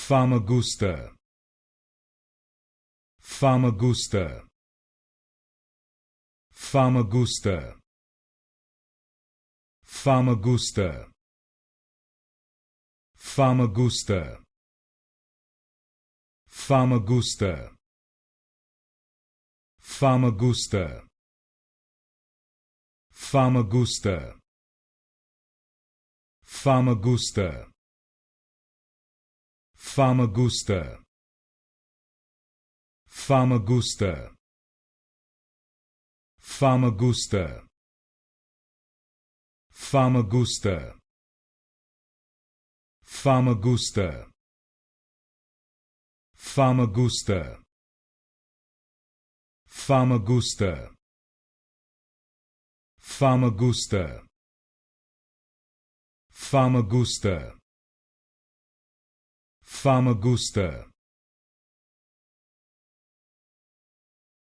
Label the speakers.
Speaker 1: Famagusta, Famagusta, Famagusta, Famagusta, Famagusta, Famagusta, Famagusta, Famagusta, Famagusta, Famagusta, Famagusta, Famagusta, Famagusta, Famagusta, Famagusta, Famagusta, Famagusta, Famagusta, Famagusta,